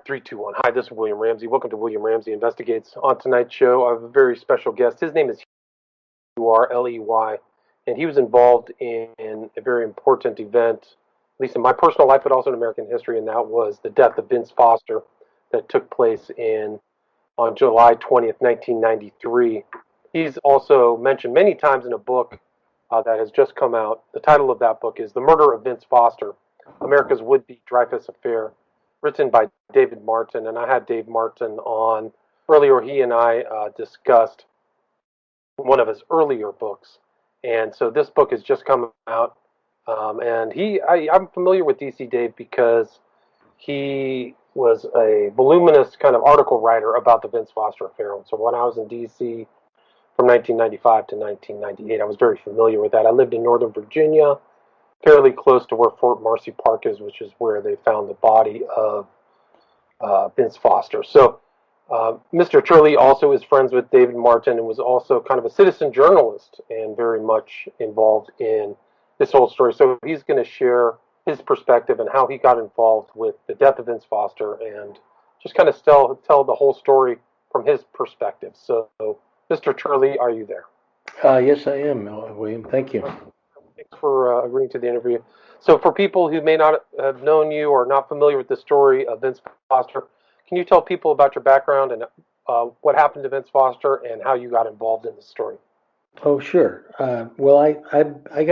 right, 3, 2, 1. Hi, this is William Ramsey. Welcome to William Ramsey Investigates. On tonight's show, I have a very special guest. His name is Hugh Turley, and he was involved in a very important event, at least in my personal life, but also in American history, and that was the death of Vince Foster that took place on July 20th, 1993. He's also mentioned many times in a book that has just come out. The title of that book is The Murder of Vince Foster, America's Would-Be Dreyfus Affair, written by David Martin. And I had Dave Martin on earlier. He and I discussed one of his earlier books. And so this book has just come out. I'm familiar with DC Dave because he was a voluminous kind of article writer about the Vince Foster affair. And so when I was in DC from 1995 to 1998, I was very familiar with that. I lived in Northern Virginia, fairly close to where Fort Marcy Park is, which is where they found the body of Vince Foster. So Mr. Turley also is friends with David Martin and was also kind of a citizen journalist and very much involved in this whole story. So he's going to share his perspective and how he got involved with the death of Vince Foster and just kind of tell the whole story from his perspective. So, Mr. Turley, are you there? Yes, I am, William. Thank you. Thanks for agreeing to the interview. So for people who may not have known you or not familiar with the story of Vince Foster, can you tell people about your background and what happened to Vince Foster and how you got involved in the story? Oh, sure. Well, I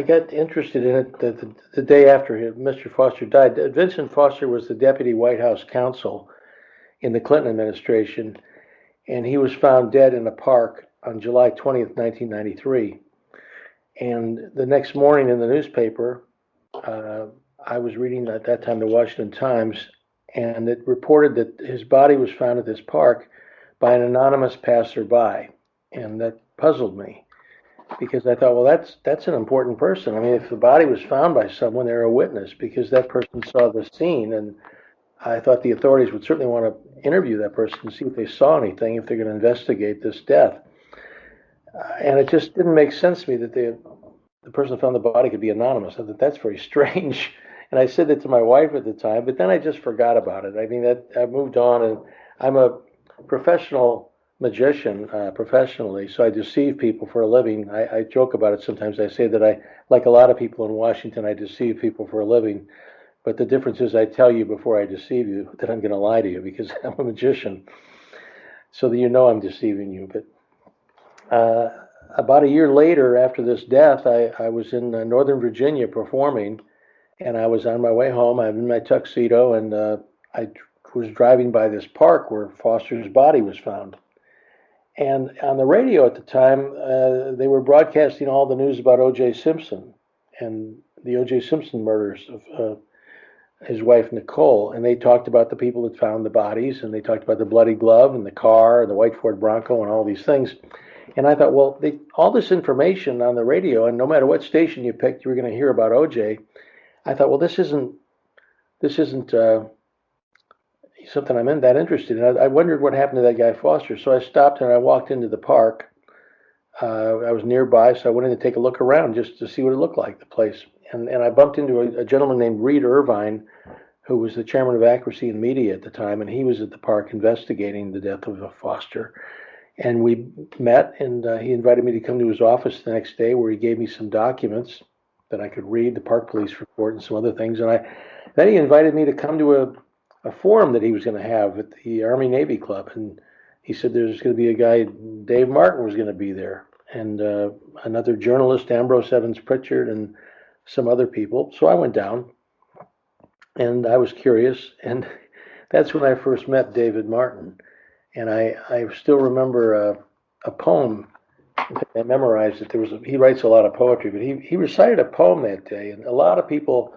got interested in it the day after Mr. Foster died. Vincent Foster was the deputy White House counsel in the Clinton administration, and he was found dead in a park on July 20th, 1993. And the next morning in the newspaper, I was reading at that time the Washington Times, and it reported that his body was found at this park by an anonymous passerby, and that puzzled me because I thought, well, that's an important person. I mean, if the body was found by someone, they're a witness because that person saw the scene, and I thought the authorities would certainly want to interview that person and see if they saw anything, if they're going to investigate this death. And it just didn't make sense to me that the person who found the body could be anonymous. I thought that's very strange. And I said that to my wife at the time, but then I just forgot about it. I mean, I moved on, and I'm a professional magician professionally, so I deceive people for a living. I joke about it sometimes. I say that like a lot of people in Washington, I deceive people for a living. But the difference is I tell you before I deceive you that I'm going to lie to you because I'm a magician, so that you know I'm deceiving you. But about a year later, after this death, I was in Northern Virginia performing, and I was on my way home. I'm in my tuxedo, and I was driving by this park where Foster's body was found. And on the radio at the time, they were broadcasting all the news about O.J. Simpson and the O.J. Simpson murders of his wife, Nicole. And they talked about the people that found the bodies, and they talked about the bloody glove and the car and the white Ford Bronco and all these things. And I thought, well, all this information on the radio, and no matter what station you picked, you were going to hear about O.J. I thought, well, this isn't something I'm that interested in. I wondered what happened to that guy Foster. So I stopped and I walked into the park. I was nearby, so I went in to take a look around just to see what it looked like, the place. And I bumped into a gentleman named Reed Irvine, who was the chairman of Accuracy and Media at the time, and he was at the park investigating the death of Foster. And we met, and he invited me to come to his office the next day, where he gave me some documents that I could read, the park police report and some other things. And then he invited me to come to a forum that he was going to have at the Army-Navy Club. And he said there's going to be a guy, Dave Martin, was going to be there, and another journalist, Ambrose Evans Pritchard, and some other people. So I went down, and I was curious, and that's when I first met David Martin. And I still remember a poem. I memorized it. He writes a lot of poetry, but he recited a poem that day, and a lot of people,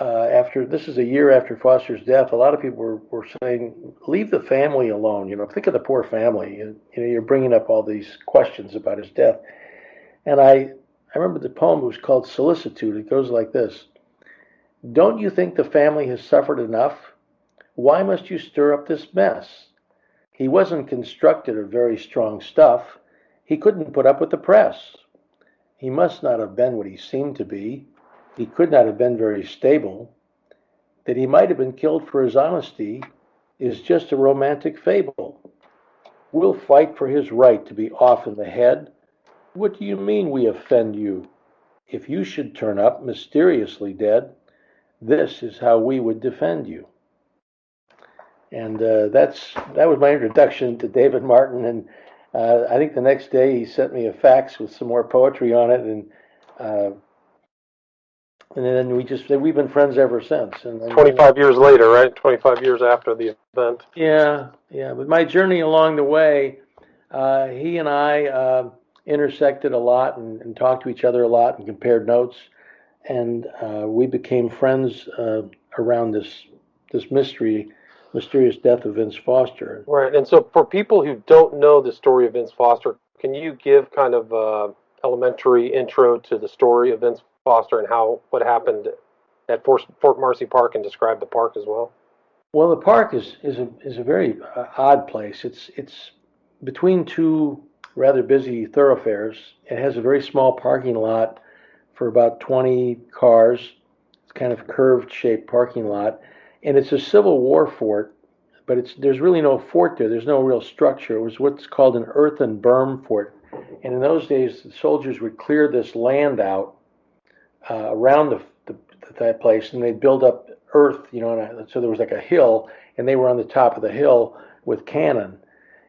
this is a year after Foster's death, a lot of people were saying, leave the family alone. Think of the poor family. You're bringing up all these questions about his death. And I remember the poem was called Solicitude. It goes like this: don't you think the family has suffered enough? Why must you stir up this mess? He wasn't constructed of very strong stuff. He couldn't put up with the press. He must not have been what he seemed to be. He could not have been very stable. that he might have been killed for his honesty is just a romantic fable. We'll fight for his right to be off in the head. What do you mean we offend you? If you should turn up mysteriously dead, this is how we would defend you. And that was my introduction to David Martin. And I think the next day he sent me a fax with some more poetry on it, uh, and then we've been friends ever since. And 25 years later, right? 25 years after the event. Yeah, yeah. But my journey along the way, he and I intersected a lot and talked to each other a lot and compared notes, and we became friends around this mysterious death of Vince Foster. Right. And so for people who don't know the story of Vince Foster, can you give kind of elementary intro to the story of Vince Foster and what happened at Fort Marcy Park, and describe the park as well? Well, the park is a very odd place. It's between two rather busy thoroughfares. It has a very small parking lot for about 20 cars. It's kind of curved shaped parking lot, and it's a Civil War fort, but there's really no fort there. There's no real structure. It was what's called an earthen berm fort, and in those days, the soldiers would clear this land out around that place, and they'd build up earth, so there was like a hill, and they were on the top of the hill with cannon.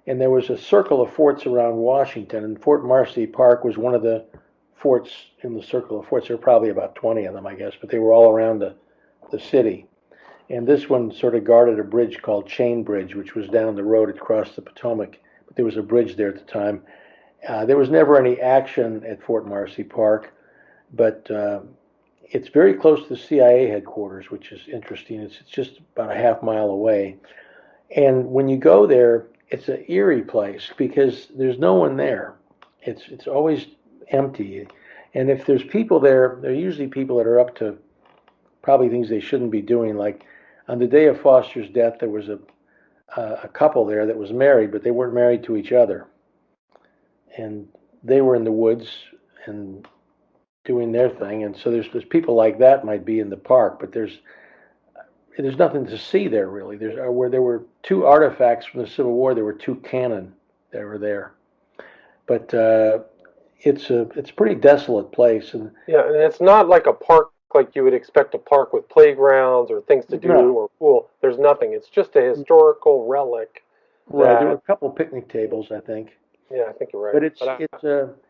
And there was a circle of forts around Washington, and Fort Marcy Park was one of the forts in the circle of forts. There were probably about 20 of them, I guess, but they were all around the city. And this one sort of guarded a bridge called Chain Bridge, which was down the road across the Potomac. But there was a bridge there at the time. There was never any action at Fort Marcy Park, but it's very close to the CIA headquarters, which is interesting. It's just about a half mile away. And when you go there, it's an eerie place because there's no one there. It's always empty. And if there's people there, they're usually people that are up to probably things they shouldn't be doing. Like on the day of Foster's death, there was a couple there that was married, but they weren't married to each other. And they were in the woods and doing their thing, and so there's people like that might be in the park, but there's nothing to see there really. Where there were two artifacts from the Civil War, there were two cannon that were there, but it's a pretty desolate place. And yeah, and it's not like a park like you would expect a park with playgrounds or things to do or pool. There's nothing. It's just a historical relic. Right. There were a couple of picnic tables, I think. Yeah, I think you're right. But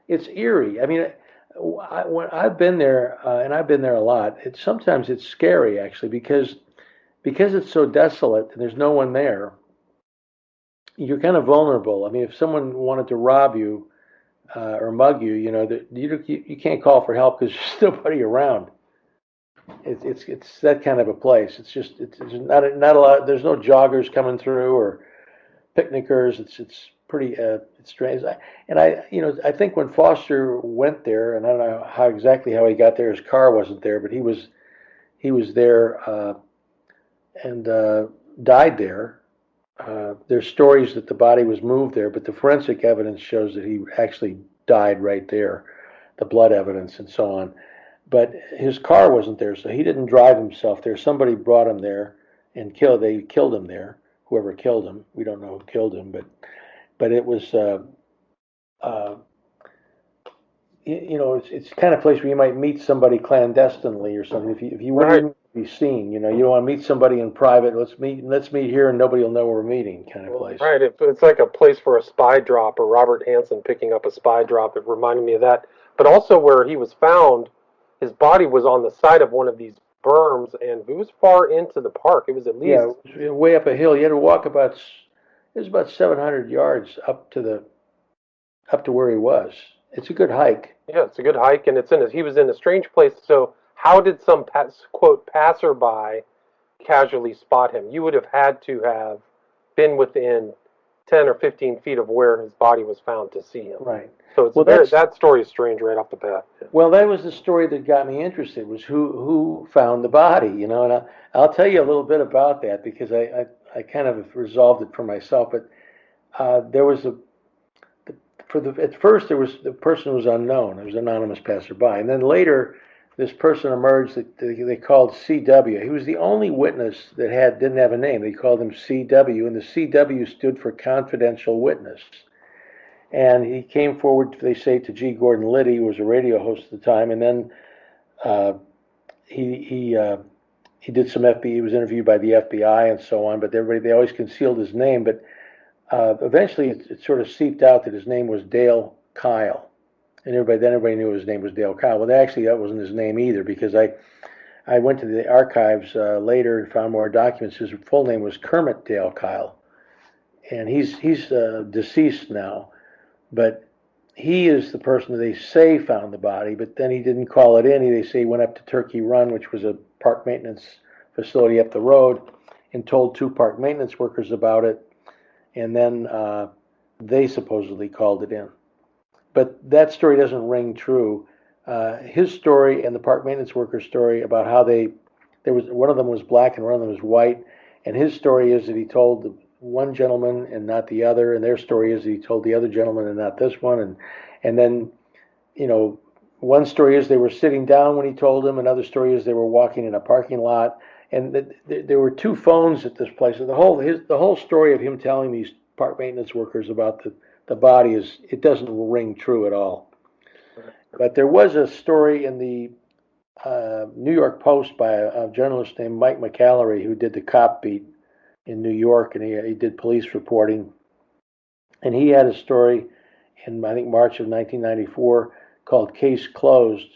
it's eerie. I mean, when I've been there, and I've been there a lot, sometimes it's scary actually because it's so desolate and there's no one there. You're kind of vulnerable. I mean, if someone wanted to rob you or mug you, you can't call for help because there's nobody around. It's that kind of a place. It's not a lot. There's no joggers coming through or picnickers. It's pretty it's strange. I think when Foster went there, and I don't know exactly how he got there. His car wasn't there, but he was there and died there. There's stories that the body was moved there, but the forensic evidence shows that he actually died right there, the blood evidence and so on. But his car wasn't there, so he didn't drive himself there. Somebody brought him there and they killed him there. Whoever killed him, we don't know who killed him, but it was it's the kind of place where you might meet somebody clandestinely or something. If you wouldn't be seen, you don't want to meet somebody in private. Let's meet here, and nobody will know we're meeting, kind of place. Right. It's like a place for a spy drop, or Robert Hansen picking up a spy drop. It reminded me of that. But also where he was found, his body was on the side of one of these berms, and it was far into the park. It was at least it was way up a hill. You had to walk about 700 yards up to where he was. It's a good hike. Yeah, it's a good hike, and he was in a strange place. So how did some quote passerby casually spot him? You would have had to have been within 10 or 15 feet of where his body was found to see him. Right. So that story is strange right off the bat. Yeah. Well, that was the story that got me interested, was who found the body, and I'll tell you a little bit about that because I kind of resolved it for myself. But there was at first the person was unknown. It was an anonymous passerby, and then later this person emerged that they called CW. He was the only witness that didn't have a name. They called him CW, and the CW stood for confidential witness. And he came forward, they say, to G. Gordon Liddy, who was a radio host at the time, and then uh, he did some FBI. He was interviewed by the FBI and so on, but they always concealed his name. But eventually, it sort of seeped out that his name was Dale Kyle, and everybody knew his name was Dale Kyle. Well, actually, that wasn't his name either, because I went to the archives later and found more documents. His full name was Kermit Dale Kyle, and he's deceased now. But he is the person that they say found the body, but then he didn't call it in. They say he went up to Turkey Run, which was a park maintenance facility up the road, and told two park maintenance workers about it, and then they supposedly called it in. But that story doesn't ring true. His story and the park maintenance workers' story about how there was one of them was black and one of them was white, and his story is that he told one gentleman and not the other, and their story is that he told the other gentleman and not this one, and then, one story is they were sitting down when he told them, another story is they were walking in a parking lot, and there were two phones at this place. So the whole story of him telling these park maintenance workers about the body it doesn't ring true at all. But there was a story in the New York Post by a journalist named Mike McAllery, who did the cop beat in New York, and he did police reporting. And he had a story in, I think, March of 1994 called Case Closed.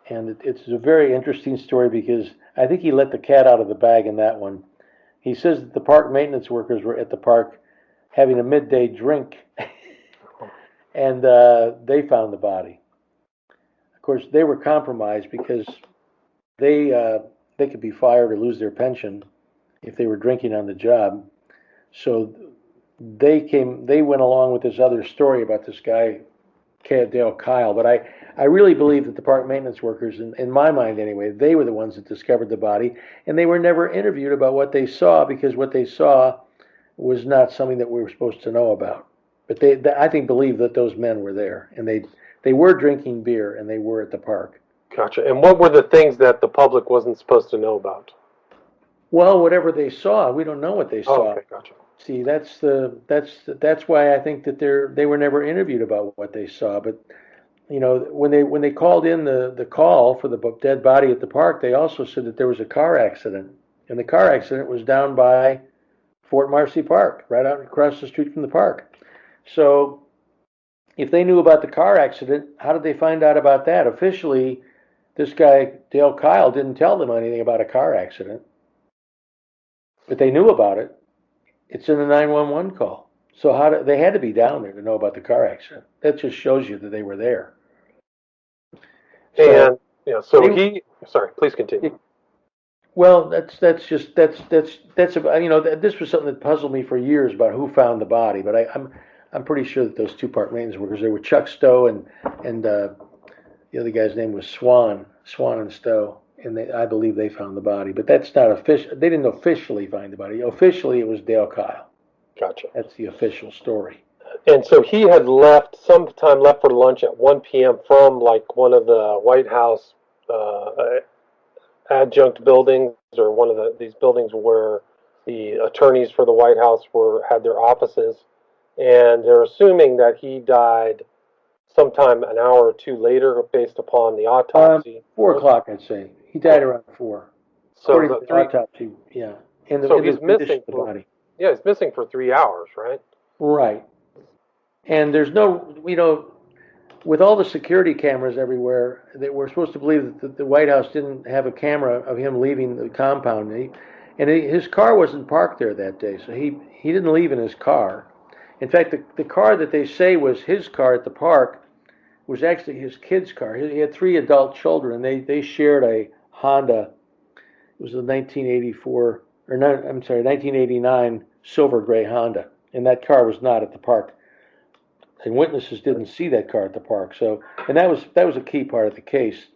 And it's a very interesting story because I think he let the cat out of the bag in that one. He says that the park maintenance workers were at the park having a midday drink, and they found the body. Of course, they were compromised because they could be fired or lose their pension if they were drinking on the job. So they went along with this other story about this guy, Dale Kyle. But I really believe that the park maintenance workers, in my mind anyway, they were the ones that discovered the body, and they were never interviewed about what they saw, because what they saw was not something that we were supposed to know about. But I think, believe that those men were there, and they were drinking beer, and they were at the park. Gotcha. And what were the things that the public wasn't supposed to know about? Well, whatever they saw, we don't know what they saw. Oh, okay, gotcha. See, that's why I think that they were never interviewed about what they saw. But when they called in the call for the dead body at the park, they also said that there was a car accident, and the car accident was down by Fort Marcy Park, right out across the street from the park. So, if they knew about the car accident, how did they find out about that? Officially, this guy Dale Kyle didn't tell them anything about a car accident. But they knew about it. It's in the 911 call. So they had to be down there to know about the car accident. That just shows you that they were there. So, and sorry, please continue. Well, that's about, this was something that puzzled me for years about who found the body. But I'm pretty sure that those two park maintenance workers, they were Chuck Stowe and the other guy's name was Swan and Stowe. And I believe they found the body, but that's not official. They didn't officially find the body. Officially, it was Dale Kyle. Gotcha. That's the official story. And so he had left for lunch at 1 p.m. from like one of the White House adjunct buildings, or one of these buildings where the attorneys for the White House had their offices, and they're assuming that he died sometime an hour or two later, based upon the autopsy. 4 o'clock, I'd say. He died around 4. So the autopsy, yeah. He's missing the body. Yeah, he's missing for 3 hours, right? Right. And there's no, with all the security cameras everywhere, that we're supposed to believe that the White House didn't have a camera of him leaving the compound. His car wasn't parked there that day, so he didn't leave in his car. In fact, the car that they say was his car at the park was actually his kid's car. He had 3 adult children, and they shared a Honda. It was a 1989 silver gray Honda, and that car was not at the park. And witnesses didn't see that car at the park. So, and that was a key part of the case.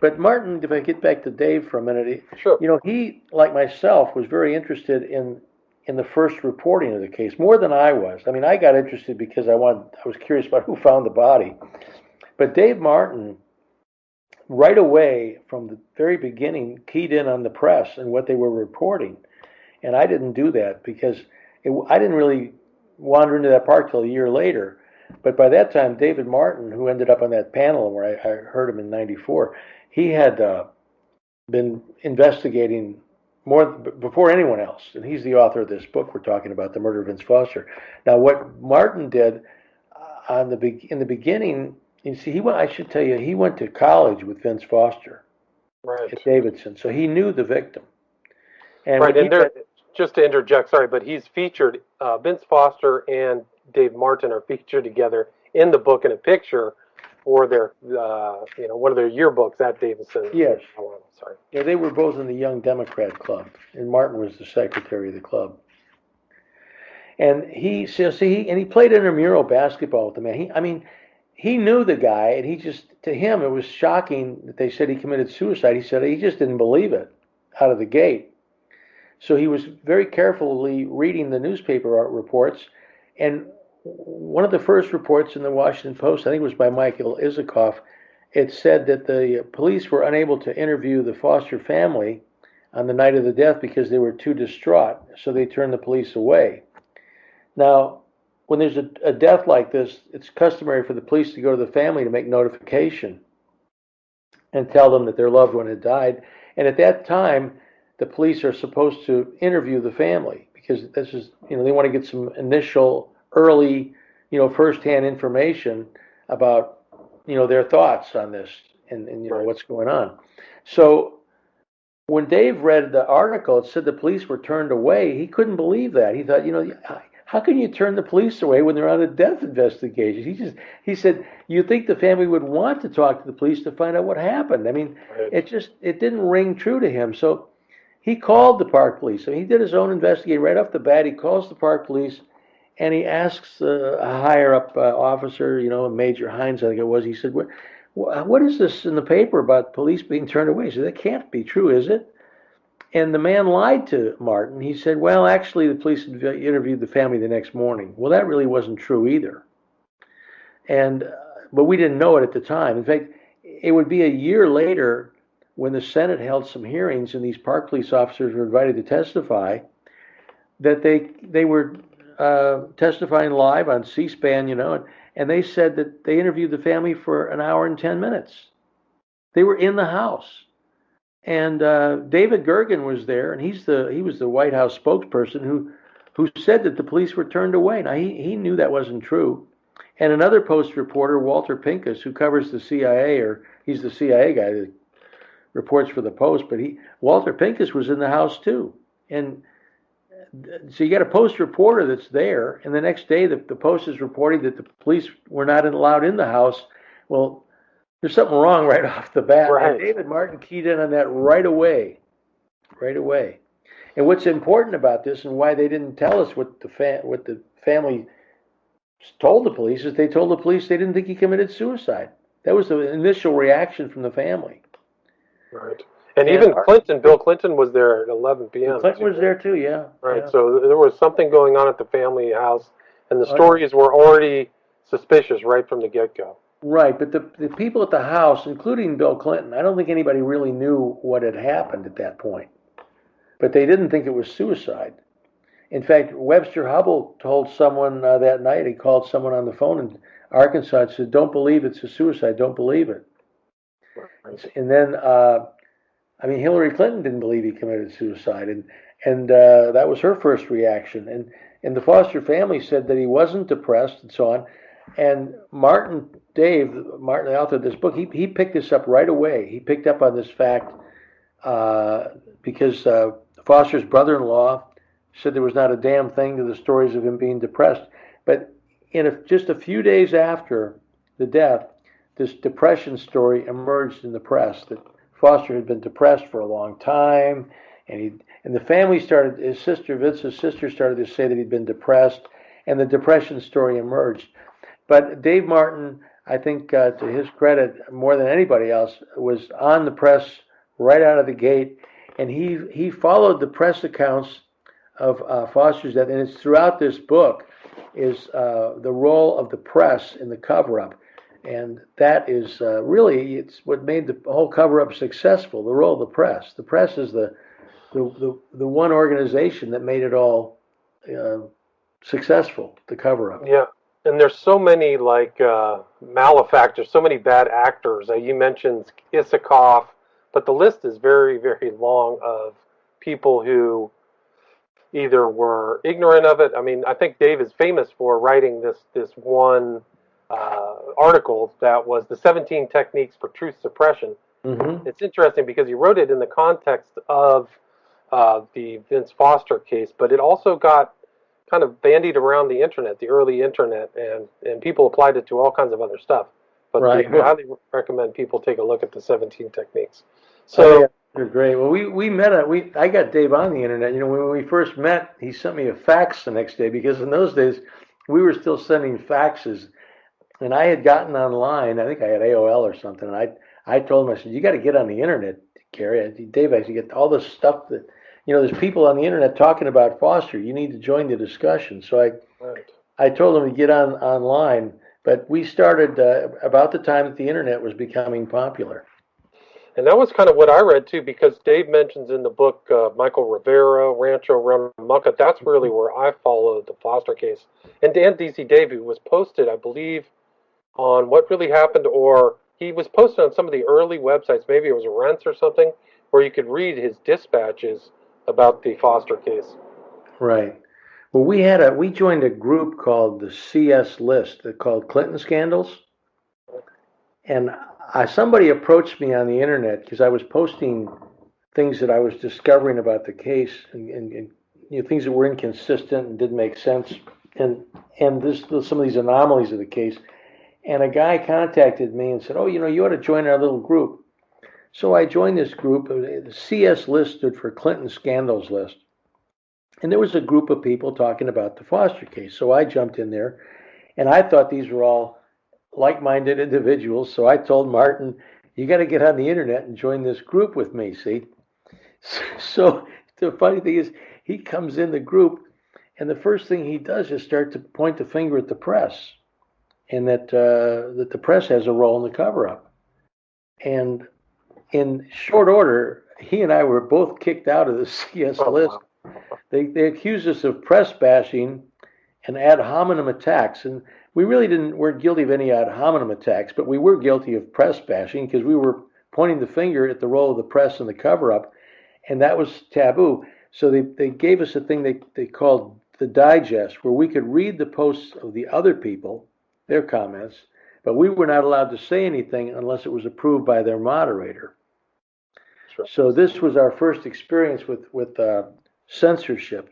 But Martin, if I get back to Dave for a minute, sure. He, like myself, was very interested in the first reporting of the case, more than I was. I mean, I got interested because I was curious about who found the body. But Dave Martin right away from the very beginning keyed in on the press and what they were reporting. And I didn't do that because I didn't really wander into that park till a year later. But by that time, David Martin, who ended up on that panel where I heard him in '94, he had been investigating more before anyone else, and he's the author of this book we're talking about, The Murder of Vince Foster. Now, what Martin did in the beginning, you see, I should tell you, he went to college with Vince Foster Right. at Davidson, so he knew the victim. And right, and just to interject, sorry, but he's featured, Vince Foster and Dave Martin are featured together in the book in a picture for their, one of their yearbooks at Davidson. Yes. Sorry. Yeah, they were both in the Young Democrat Club, and Martin was the secretary of the club. And he played intramural basketball with the man. He knew the guy, and to him, it was shocking that they said he committed suicide. He said he just didn't believe it out of the gate. So he was very carefully reading the newspaper reports, and one of the first reports in the Washington Post, I think it was by Michael Isikoff, it said that the police were unable to interview the Foster family on the night of the death because they were too distraught, so they turned the police away. Now, when there's a death like this, it's customary for the police to go to the family to make notification and tell them that their loved one had died. And at that time, the police are supposed to interview the family because this is, they want to get some initial, early, firsthand information about, their thoughts on this and Right. what's going on. So when Dave read the article, it said the police were turned away. He couldn't believe that. He thought, how can you turn the police away when they're on a death investigation? He said, you think the family would want to talk to the police to find out what happened. Right. It didn't ring true to him. So he called the park police. He did his own investigation right off the bat. He calls the park police and he asks a higher up officer, Major Hines, I think it was. He said, what is this in the paper about police being turned away? He said, that can't be true, is it? And the man lied to Martin. He said, well, actually, the police interviewed the family the next morning. Well, that really wasn't true either. But we didn't know it at the time. In fact, it would be a year later when the Senate held some hearings and these park police officers were invited to testify that they were testifying live on C-SPAN, and they said that they interviewed the family for an hour and 10 minutes. They were in the house. And David Gergen was there, and he was the White House spokesperson who said that the police were turned away. Now, he knew that wasn't true. And another Post reporter, Walter Pincus, who covers the CIA, or he's the CIA guy that reports for the Post, but Walter Pincus was in the house too. And so you got a Post reporter that's there, and the next day the Post is reporting that the police were not allowed in the house. Well, there's something wrong right off the bat. Right. And David Martin keyed in on that right away. And what's important about this and why they didn't tell us what the family told the police is they told the police they didn't think he committed suicide. That was the initial reaction from the family. Right. And even Bill Clinton was there at 11 p.m. Clinton was there too, yeah. Right. Yeah. So there was something going on at the family house, and the stories were already suspicious right from the get-go. Right, but the people at the house, including Bill Clinton, I don't think anybody really knew what had happened at that point. But they didn't think it was suicide. In fact, Webster Hubbell told someone that night, he called someone on the phone in Arkansas and said, don't believe it's a suicide, don't believe it. Right. And then, Hillary Clinton didn't believe he committed suicide, and that was her first reaction. And the Foster family said that he wasn't depressed and so on. And Dave Martin, the author of this book, he picked this up right away. He picked up on this fact because Foster's brother-in-law said there was not a damn thing to the stories of him being depressed. But just a few days after the death, this depression story emerged in the press that Foster had been depressed for a long time, and the family started. Vince's sister started to say that he'd been depressed, and the depression story emerged. But Dave Martin, I think, to his credit, more than anybody else, was on the press right out of the gate, and he followed the press accounts of Foster's death, and it's throughout this book is the role of the press in the cover-up. And that is really it's what made the whole cover-up successful. The role of the press. The press is the one organization that made it all uh, successful. The cover-up. Yeah, and there's so many like malefactors, so many bad actors. You mentioned Isikoff, but the list is very, very long of people who either were ignorant of it. I mean, I think Dave is famous for writing this one article that was the 17 techniques for truth suppression. Mm-hmm. It's interesting because he wrote it in the context of the Vince Foster case, but it also got kind of bandied around the internet, the early internet, and people applied it to all kinds of other stuff. But Right. I highly recommend people take a look at the 17 techniques. Oh yeah, So, they're great. Well, we met at we I got Dave on the internet. You know, when we first met, he sent me a fax the next day because in those days we were still sending faxes, and I had gotten online. I think I had AOL or something. And I told him, I said, you got to get on the internet, Gary. Dave, I said, get all this stuff that there's people on the internet talking about Foster. You need to join the discussion. So right. I told him to get on online. But we started about the time that the internet was becoming popular. And that was kind of what I read too, because Dave mentions in the book Michael Rivera, Rancho Ramamucca. That's really where I followed the Foster case. And Dan DC Davey was posted, I believe, on what really happened, or he was posted on some of the early websites. Maybe it was Rents or something, where you could read his dispatches about the Foster case. Right. Well, we joined a group called the CS List, called Clinton Scandals, and somebody approached me on the internet because I was posting things that I was discovering about the case and things that were inconsistent and didn't make sense, and some of these anomalies of the case. And a guy contacted me and said, "Oh, you ought to join our little group." So I joined this group. The CS List stood for Clinton Scandals List. And there was a group of people talking about the Foster case. So I jumped in there, and I thought these were all like-minded individuals. So I told Martin, "You got to get on the internet and join this group with me." See, so the funny thing is, he comes in the group, and the first thing he does is start to point the finger at the press, and that the press has a role in the cover-up. And in short order, he and I were both kicked out of the CS Oh, List. wow. They accused us of press bashing and ad hominem attacks, and we really weren't guilty of any ad hominem attacks, but we were guilty of press bashing because we were pointing the finger at the role of the press in the cover-up, and that was taboo. So they gave us a thing they called the digest, where we could read the posts of the other people, their comments, but we were not allowed to say anything unless it was approved by their moderator. Sure. So this was our first experience with censorship.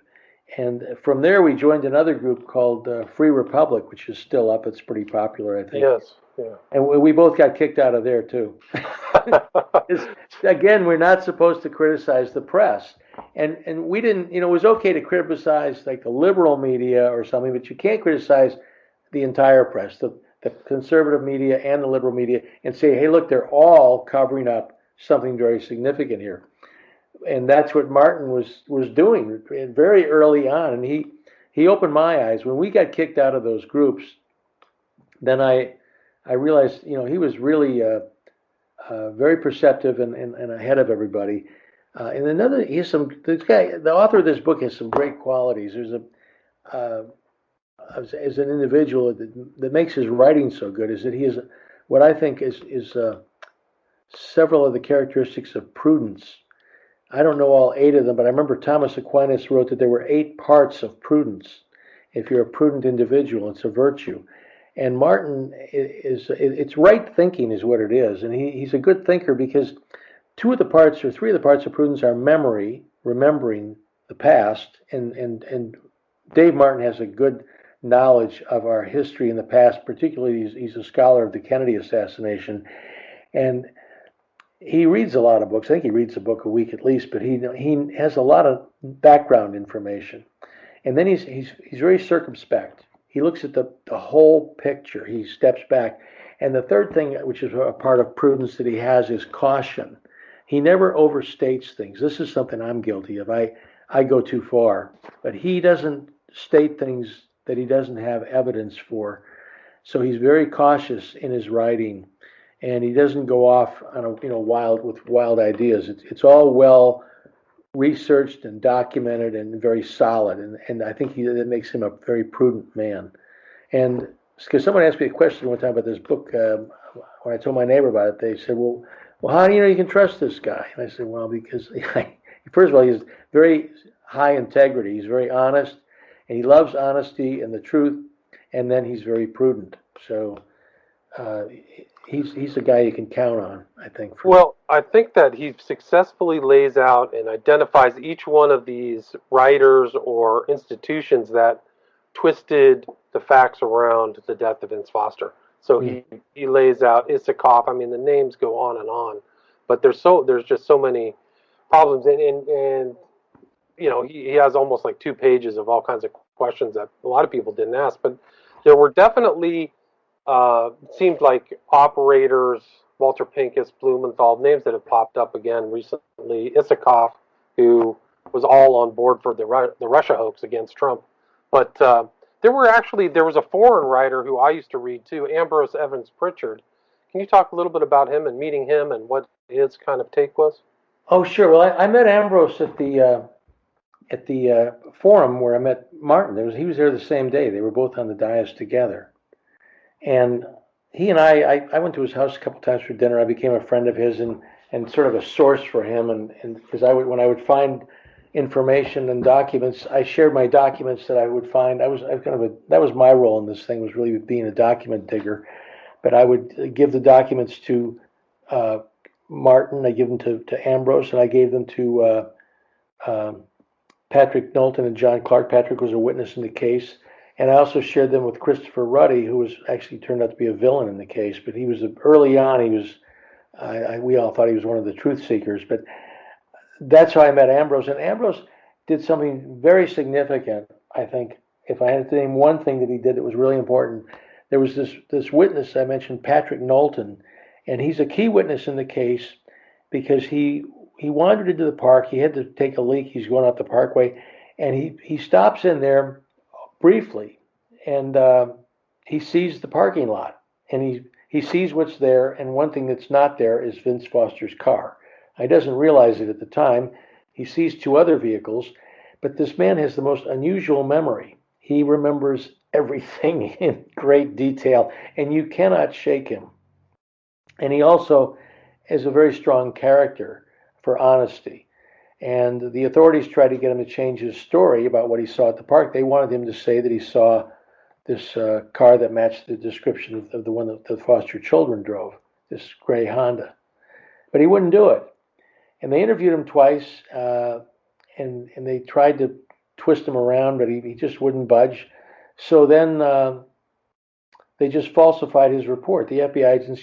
And from there, we joined another group called Free Republic, which is still up. It's pretty popular, I think. Yes. Yeah. And we both got kicked out of there, too. Again, we're not supposed to criticize the press. And we didn't, it was okay to criticize like the liberal media or something, but you can't criticize the entire press, the conservative media and the liberal media, and say, hey, look, they're all covering up something very significant here. And that's what Martin was doing very early on, and he opened my eyes. When we got kicked out of those groups, then I realized he was really very perceptive and ahead of everybody. And another, the author of this book has some great qualities. There's as an individual that makes his writing so good is that he is what I think is several of the characteristics of prudence. I don't know all 8 of them, but I remember Thomas Aquinas wrote that there were 8 parts of prudence. If you're a prudent individual, it's a virtue. And Martin it's right thinking is what it is. And he's a good thinker because 3 of the parts of prudence are memory, remembering the past, and Dave Martin has a good knowledge of our history in the past, particularly he's a scholar of the Kennedy assassination. And he reads a lot of books. I think he reads a book a week at least, but he has a lot of background information. And then he's very circumspect. He looks at the whole picture. He steps back. And the third thing, which is a part of prudence that he has, is caution. He never overstates things. This is something I'm guilty of. I go too far. But he doesn't state things that he doesn't have evidence for. So he's very cautious in his writing, and he doesn't go off on wild ideas. It's all well researched and documented and very solid, and I think that makes him a very prudent man. And because someone asked me a question one time about this book, when I told my neighbor about it, they said, well, how do you know you can trust this guy? And I said, well, because first of all, he's very high integrity. He's very honest, and he loves honesty and the truth, and then he's very prudent. So he's a guy you can count on, I think. Well, I think that he successfully lays out and identifies each one of these writers or institutions that twisted the facts around the death of Vince Foster. So he lays out Isikoff. I mean, the names go on, but there's just so many problems, and he has almost like 2 pages of all kinds of questions that a lot of people didn't ask. But there were definitely seemed like operators, Walter Pincus, Blumenthal, names that have popped up again recently. Isikoff, who was all on board for the Russia hoax against Trump, but there was a foreign writer who I used to read too, Ambrose Evans Pritchard. Can you talk a little bit about him and meeting him and what his kind of take was? Oh, sure. Well, I met Ambrose at the forum where I met Martin. He was there the same day. They were both on the dais together, and he and I went to his house a couple times for dinner. I became a friend of his and sort of a source for him, and because when I would find information and documents, I shared my documents that I would find. I was that was my role in this thing, was really being a document digger. But I would give the documents to Martin, I give them to Ambrose, and I gave them to Patrick Knowlton and John Clark. Patrick was a witness in the case, and I also shared them with Christopher Ruddy, who was actually turned out to be a villain in the case. But he was early on. He was we all thought he was one of the truth seekers, but that's how I met Ambrose. And Ambrose did something very significant, I think. If I had to name one thing that he did that was really important, there was this witness I mentioned, Patrick Knowlton, and he's a key witness in the case because he wandered into the park. He had to take a leak. He's going up the parkway, and he stops in there briefly, and he sees the parking lot, and he sees what's there, and one thing that's not there is Vince Foster's car. He doesn't realize it at the time. He sees 2 other vehicles, but this man has the most unusual memory. He remembers everything in great detail, and you cannot shake him. And he also is a very strong character for honesty. And the authorities tried to get him to change his story about what he saw at the park. They wanted him to say that he saw this car that matched the description of the one that the Foster children drove, this gray Honda. But he wouldn't do it. And they interviewed him twice, and they tried to twist him around, but he just wouldn't budge. So then they just falsified his report. The FBI agents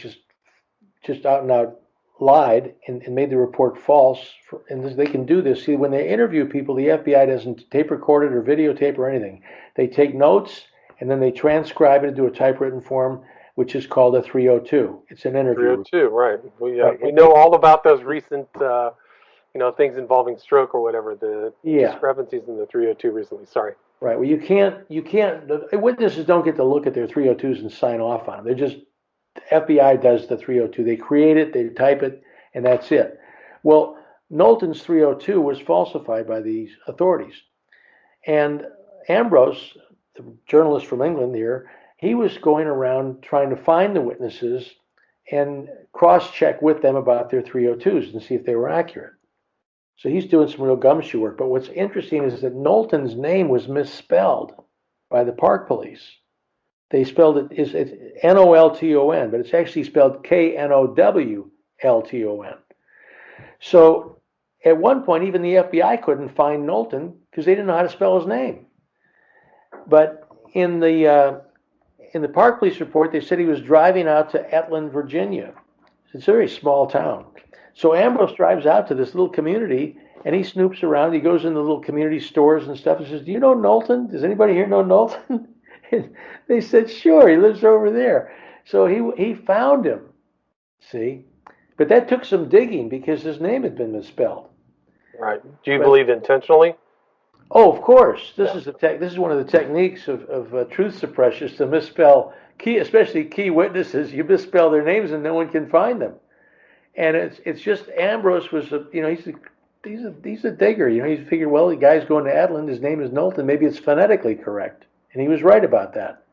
just out and out lied and made the report false. And they can do this. See, when they interview people, the FBI doesn't tape record it or videotape or anything. They take notes, and then they transcribe it into a typewritten form, which is called a 302. It's an interview. 302, right. We know all about those recent, things involving stroke or whatever, the discrepancies in the 302 recently. Sorry. Right. Well, you can't, the witnesses don't get to look at their 302s and sign off on them. The FBI does the 302. They create it, they type it, and that's it. Well, Knowlton's 302 was falsified by these authorities. And Ambrose, the journalist from England here, he was going around trying to find the witnesses and cross-check with them about their 302s and see if they were accurate. So he's doing some real gumshoe work. But what's interesting is that Knowlton's name was misspelled by the park police. They spelled it's Nolton, but it's actually spelled Knowlton. So at one point, even the FBI couldn't find Knowlton because they didn't know how to spell his name. But in the park police report, they said he was driving out to Etland, Virginia. It's a very small town. So Ambrose drives out to this little community, and he snoops around. He goes into little community stores and stuff and says, "Do you know Knowlton? Does anybody here know Knowlton?" And they said, "Sure, he lives over there." So he found him, see? But that took some digging because his name had been misspelled. Right. Do you believe intentionally? Oh, of course. This is one of the techniques of truth suppression, is to misspell especially key witnesses, you misspell their names and no one can find them. And it's just Ambrose was he's a digger. He figured, well, the guy's going to Adeland. His name is Knowlton. Maybe it's phonetically correct, and he was right about that.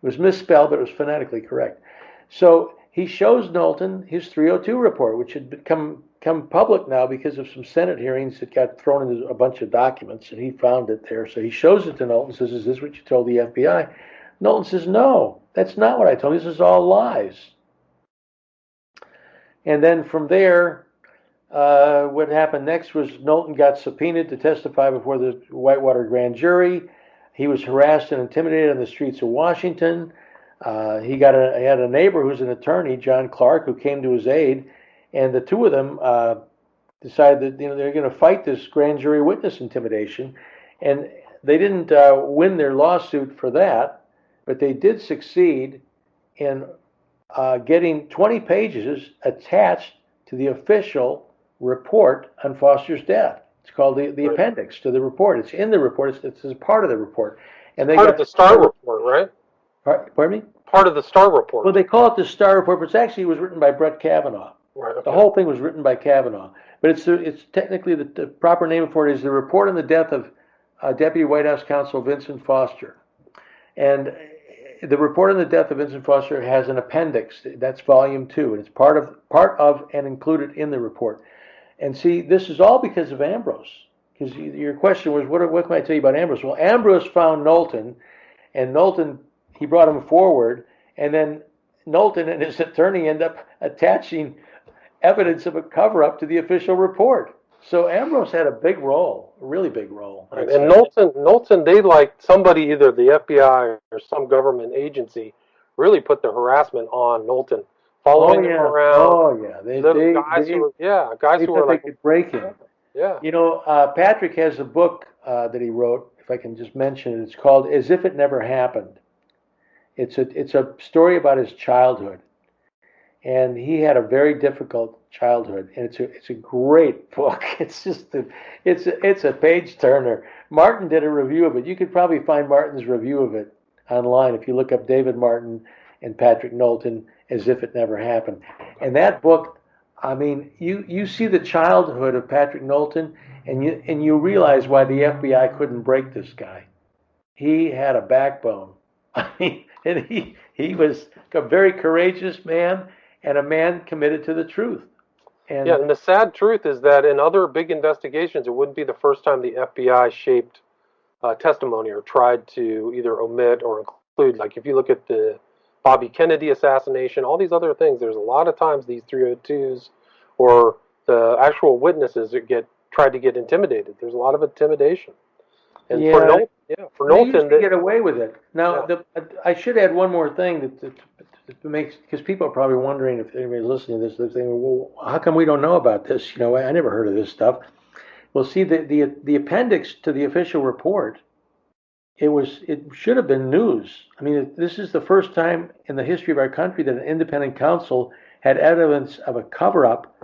It was misspelled, but it was phonetically correct. So he shows Knowlton his 302 report, which had become public now because of some Senate hearings that got thrown into a bunch of documents, and he found it there. So he shows it to Knowlton, says, "Is this what you told the FBI?" Knowlton says, "No, that's not what I told you. This is all lies." And then from there, what happened next was Knowlton got subpoenaed to testify before the Whitewater grand jury. He was harassed and intimidated on the streets of Washington. He had a neighbor who's an attorney, John Clark, who came to his aid, and the two of them decided that they're going to fight this grand jury witness intimidation, and they didn't win their lawsuit for that, but they did succeed in getting 20 pages attached to the official report on Foster's death. It's called the appendix to the report. It's in the report. It's a part of the report. And they part of the Star report, right? Pardon me? Part of the Star report. Well, they call it the Star report, but it was written by Brett Kavanaugh. Right, okay. The whole thing was written by Kavanaugh. But it's technically the proper name for it is the report on the death of Deputy White House Counsel Vincent Foster. And the report on the death of Vincent Foster has an appendix. That's volume 2, and it's part of and included in the report. And see, this is all because of Ambrose. Because your question was, what can I tell you about Ambrose? Well, Ambrose found Knowlton, and Knowlton, he brought him forward, and then Knowlton and his attorney end up attaching evidence of a cover-up to the official report. So Ambrose had a big role, a really big role. Right. And Knowlton, they like somebody, either the FBI or some government agency, really put the harassment on Knowlton, following him around. Oh yeah, guys who were like, they could break him. Yeah. Patrick has a book that he wrote. If I can just mention it, it's called "As If It Never Happened." It's a story about his childhood, and he had a very difficult childhood, and it's a great book. It's a page turner. Martin did a review of it. You could probably find Martin's review of it online if you look up David Martin and Patrick Knowlton, As If It Never Happened. And that book, I mean, you see the childhood of Patrick Knowlton, and you realize why the FBI couldn't break this guy. He had a backbone. I mean, and he was a very courageous man and a man committed to the truth. And the sad truth is that in other big investigations, it wouldn't be the first time the FBI shaped testimony or tried to either omit or include. Like if you look at the Bobby Kennedy assassination, all these other things, there's a lot of times these 302s or the actual witnesses that tried to get intimidated. There's a lot of intimidation. And for Knowlton, they used to get away with it. Now, I should add one more thing that makes, because people are probably wondering, if anybody's listening to this, they're saying, well, how come we don't know about this? I never heard of this stuff. Well, see, the appendix to the official report, it should have been news. I mean, this is the first time in the history of our country that an independent counsel had evidence of a cover-up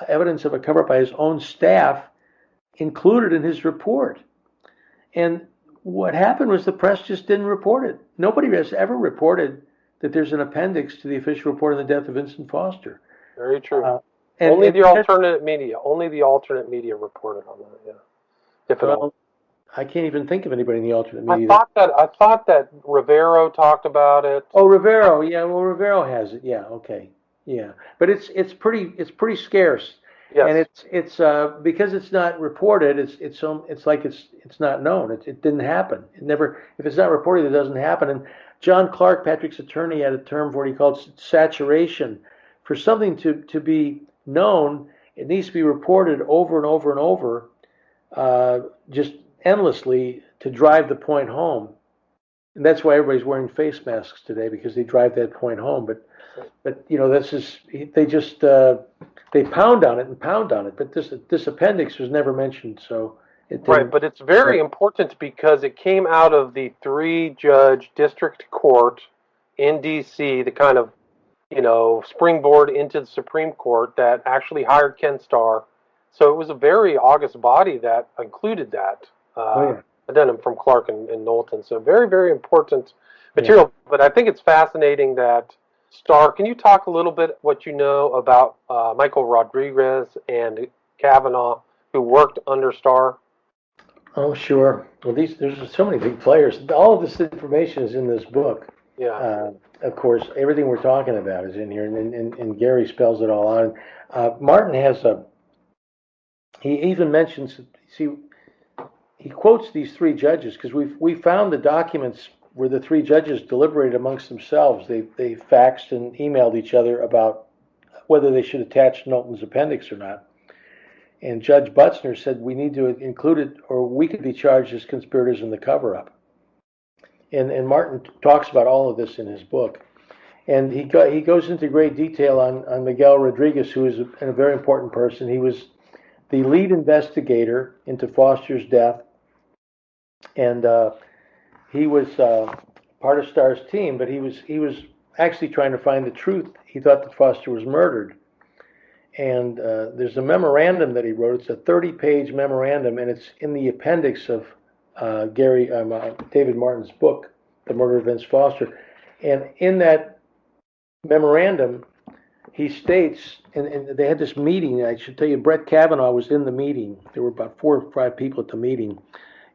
by his own staff included in his report. And what happened was the press just didn't report it. Nobody has ever reported that there's an appendix to the official report on the death of Vincent Foster. Very true. Only the alternate media reported on that. Yeah, if at all. I can't even think of anybody in the alternate media. I thought that Rivero talked about it. Oh, Rivero. Yeah, well, Rivero has it. Yeah, okay. Yeah, but it's pretty scarce. Yes. And it's because it's not reported. It's like it's not known. It didn't happen. It never. If it's not reported, it doesn't happen. And John Clark, Patrick's attorney, had a term for what he called saturation. For something to be known, it needs to be reported over and over and over, just endlessly to drive the point home. And that's why everybody's wearing face masks today, because they drive that point home. But they pound on it. But this appendix was never mentioned, so it didn't. Right, but it's very important because it came out of the 3-judge district court in D.C., the kind of springboard into the Supreme Court that actually hired Ken Starr. So it was a very august body that included that. addendum from Clark and Knowlton. So very, very important material. Yeah. But I think it's fascinating that Starr. Can you talk a little bit what you know about Michael Rodriguez and Kavanaugh, who worked under Starr? Oh, sure. Well, there's so many big players. All of this information is in this book. Yeah. Of course, everything we're talking about is in here, and Gary spells it all out. Martin has he even mentions, see, he quotes these three judges because we found the documents where the three judges deliberated amongst themselves. They faxed and emailed each other about whether they should attach Knowlton's appendix or not. And Judge Butzner said we need to include it, or we could be charged as conspirators in the cover-up. And Martin talks about all of this in his book. And he goes into great detail on Miguel Rodriguez, who is a very important person. He was the lead investigator into Foster's death, and he was part of Starr's team, but he was actually trying to find the truth. He thought that Foster was murdered. And there's a memorandum that he wrote. It's a 30-page memorandum, and it's in the appendix of David Martin's book, The Murder of Vince Foster. And in that memorandum, he states, and they had this meeting. I should tell you, Brett Kavanaugh was in the meeting. There were about 4 or 5 people at the meeting,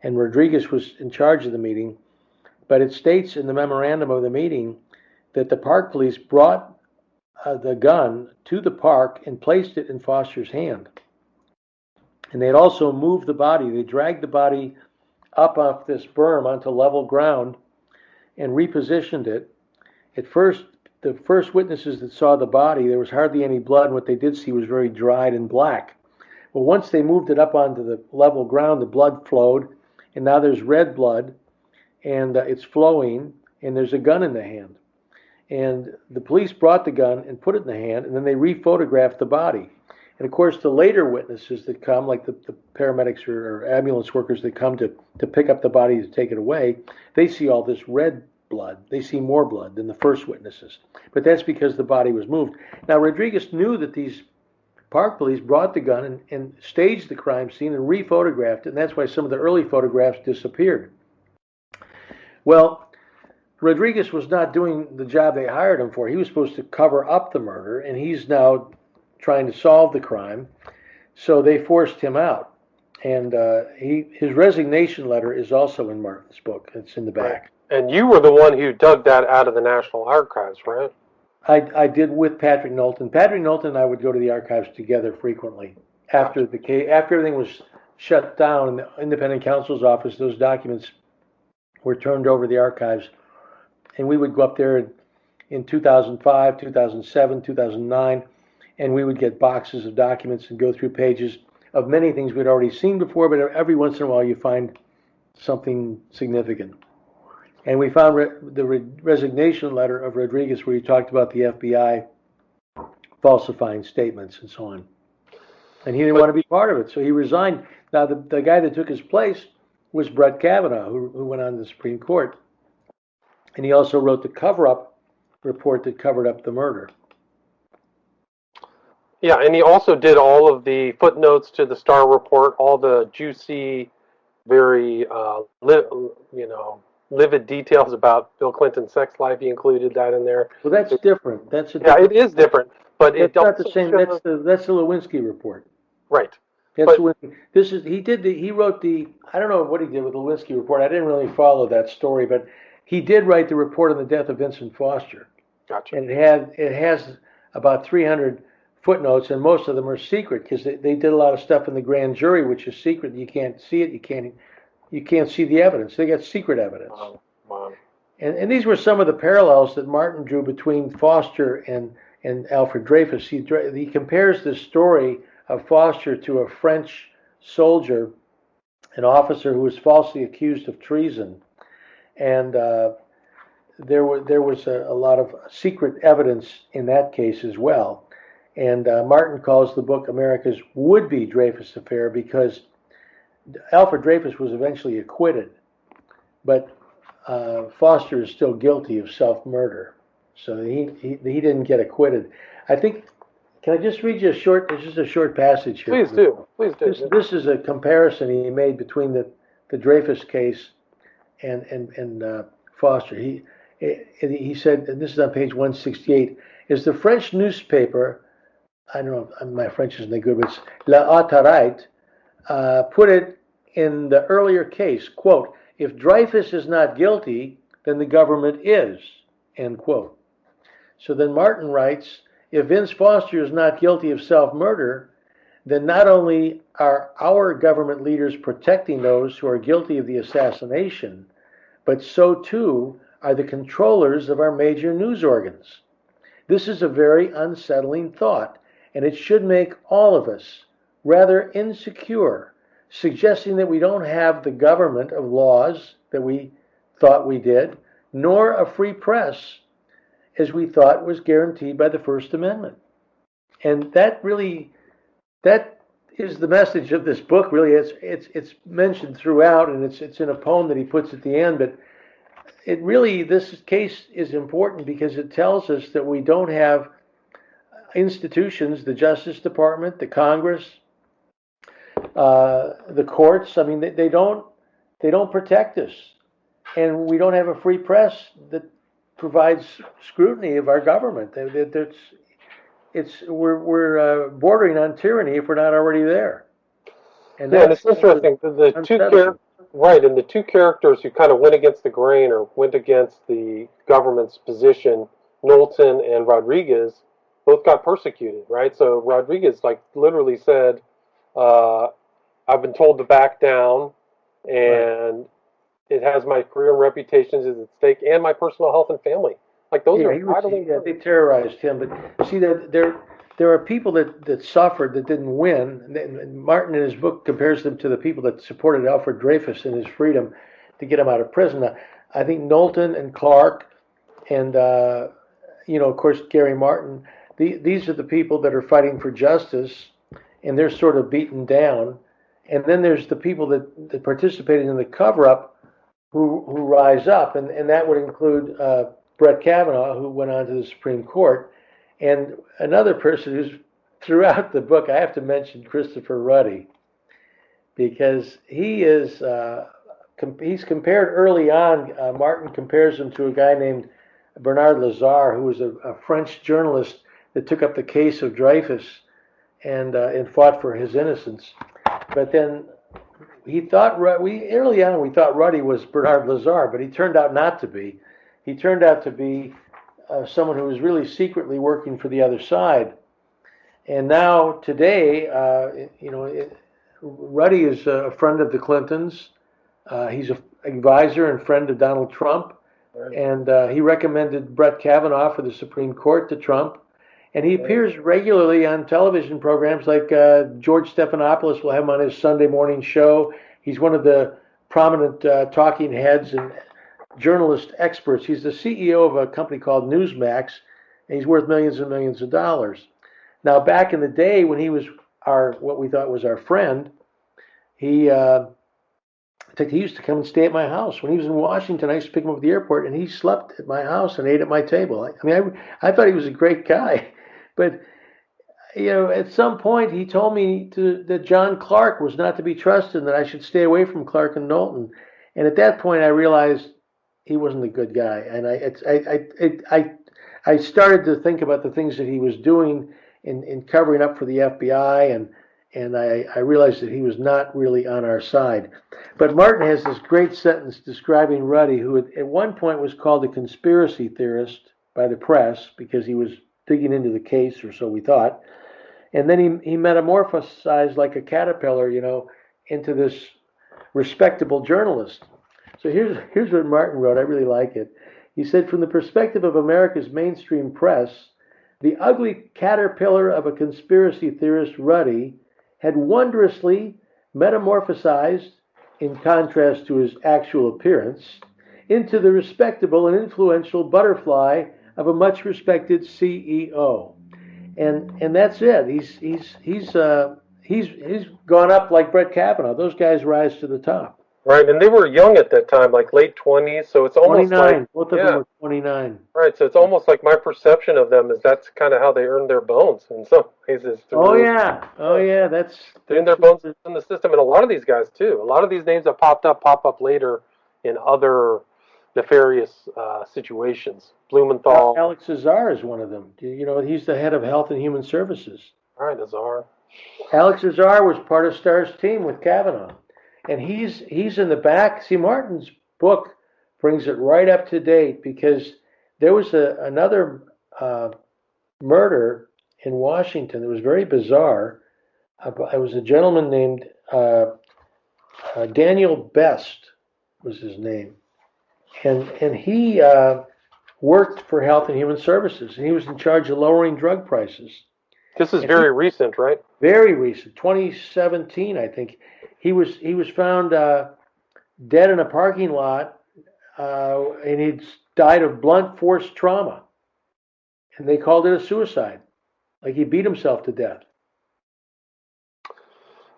and Rodriguez was in charge of the meeting. But it states in the memorandum of the meeting that the park police brought the gun to the park and placed it in Foster's hand. And they had also moved the body. They dragged the body up off this berm onto level ground and repositioned it. At first, the first witnesses that saw the body, there was hardly any blood, and what they did see was very dried and black. Well, once they moved it up onto the level ground, the blood flowed, and now there's red blood, and it's flowing, and there's a gun in the hand. And the police brought the gun and put it in the hand, and then they re-photographed the body. And of course, the later witnesses that come, like the paramedics or ambulance workers that come to pick up the body to take it away, they see all this red blood. They see more blood than the first witnesses. But that's because the body was moved. Now, Rodriguez knew that these park police brought the gun and staged the crime scene and re-photographed it, and that's why some of the early photographs disappeared. Well, Rodriguez was not doing the job they hired him for. He was supposed to cover up the murder, and he's now trying to solve the crime. So they forced him out. And his resignation letter is also in Martin's book. It's in the back. Right. And you were the one who dug that out of the National Archives, right? I did with Patrick Knowlton. Patrick Knowlton and I would go to the archives together frequently. After everything was shut down in the independent counsel's office, those documents were turned over to the archives. And we would go up there in 2005, 2007, 2009, and we would get boxes of documents and go through pages of many things we'd already seen before, but every once in a while you find something significant. And we found the resignation letter of Rodriguez where he talked about the FBI falsifying statements and so on. And he didn't want to be part of it, so he resigned. Now, the guy that took his place was Brett Kavanaugh, who went on to the Supreme Court. And he also wrote the cover-up report that covered up the murder. Yeah, and he also did all of the footnotes to the Starr report, all the juicy, very, livid details about Bill Clinton's sex life. He included that in there. Well, that's different. It is different, but it's not the same. That's the Lewinsky report. Right. He wrote the. I don't know what he did with the Lewinsky report. I didn't really follow that story, but he did write the report on the death of Vincent Foster. Gotcha. And it has about 300 footnotes, and most of them are secret because they did a lot of stuff in the grand jury, which is secret. You can't see it. You can't see the evidence. They got secret evidence. Wow. And these were some of the parallels that Martin drew between Foster and Alfred Dreyfus. He compares the story of Foster to a French soldier, an officer who was falsely accused of treason. And there was a lot of secret evidence in that case as well. And Martin calls the book America's Would-Be Dreyfus Affair because Alfred Dreyfus was eventually acquitted, but Foster is still guilty of self-murder. So he didn't get acquitted. I think, can I just read you a short passage here? Please do. This is a comparison he made between the the Dreyfus case and Foster. He said, and this is on page 168, is the French newspaper, I don't know, my French isn't that good, but it's La Autorite, put it in the earlier case, quote, if Dreyfus is not guilty, then the government is, end quote. So then Martin writes, if Vince Foster is not guilty of self-murder, then not only are our government leaders protecting those who are guilty of the assassination, but so too are the controllers of our major news organs. This is a very unsettling thought, and it should make all of us rather insecure, suggesting that we don't have the government of laws that we thought we did, nor a free press as we thought was guaranteed by the First Amendment. And that is the message of this book. Really, it's mentioned throughout, and it's in a poem that he puts at the end. But this case is important because it tells us that we don't have institutions, the Justice Department, the Congress, the courts. I mean, they don't protect us, and we don't have a free press that provides scrutiny of our government. We're bordering on tyranny if we're not already there. And it's interesting. And the two characters who kind of went against the grain or went against the government's position, Knowlton and Rodriguez, both got persecuted, right? So Rodriguez, literally said, "I've been told to back down, and it has my career and reputation is at stake, and my personal health and family." Those are vitally important. They terrorized him, but see that there are people that suffered that didn't win. And Martin in his book compares them to the people that supported Alfred Dreyfus in his freedom to get him out of prison. I think Knowlton and Clark and of course Gary Martin. These are the people that are fighting for justice, and they're sort of beaten down. And then there's the people that participated in the cover-up who rise up, and that would include Brett Kavanaugh, who went on to the Supreme Court. And another person who's throughout the book, I have to mention Christopher Ruddy, because he's compared early on. Martin compares him to a guy named Bernard Lazare, who was a French journalist that took up the case of Dreyfus and fought for his innocence. But then we thought Ruddy was Bernard Lazare, but he turned out not to be. He turned out to be someone who was really secretly working for the other side. And now today, Ruddy is a friend of the Clintons. He's an advisor and friend of Donald Trump. Right. And he recommended Brett Kavanaugh for the Supreme Court to Trump. And he appears regularly on television programs like George Stephanopoulos will have him on his Sunday morning show. He's one of the prominent talking heads and journalist experts. He's the CEO of a company called Newsmax, and he's worth millions and millions of dollars. Now, back in the day when he was what we thought was our friend, he used to come and stay at my house. When he was in Washington, I used to pick him up at the airport, and he slept at my house and ate at my table. I thought he was a great guy. But, at some point he told me that John Clark was not to be trusted and that I should stay away from Clark and Knowlton. And at that point I realized he wasn't a good guy. And I started to think about the things that he was doing in covering up for the FBI, and I realized that he was not really on our side. But Martin has this great sentence describing Ruddy, who at one point was called a conspiracy theorist by the press because he was digging into the case, or so we thought. And then he metamorphosized like a caterpillar, into this respectable journalist. So here's what Martin wrote. I really like it. He said, from the perspective of America's mainstream press, the ugly caterpillar of a conspiracy theorist, Ruddy, had wondrously metamorphosized, in contrast to his actual appearance, into the respectable and influential butterfly of a much respected CEO. And that's it. He's gone up like Brett Kavanaugh. Those guys rise to the top. Right, and they were young at that time, like late 20s, so it's almost like, 29. Both of them yeah, were 29. right, so it's almost like my perception of them is that's kind of how they earn their bones in some cases Oh through, yeah, oh yeah, yeah. That's getting their bones in the system. And a lot of these guys, too, a lot of these names that pop up later in other nefarious situations. Blumenthal, Alex Azar is one of them. You know, he's the head of Health and Human Services. all right, Azar. Alex Azar was part of Starr's team with Kavanaugh, and he's in the back. See, Martin's book brings it right up to date because there was another murder in Washington that was very bizarre. It was a gentleman named Daniel Best was his name, and he worked for Health and Human Services, and he was in charge of lowering drug prices. This is And he, very recent, right? very recent, 2017, I think. He was found dead in a parking lot, and he'd died of blunt force trauma, and they called it a suicide, like he beat himself to death.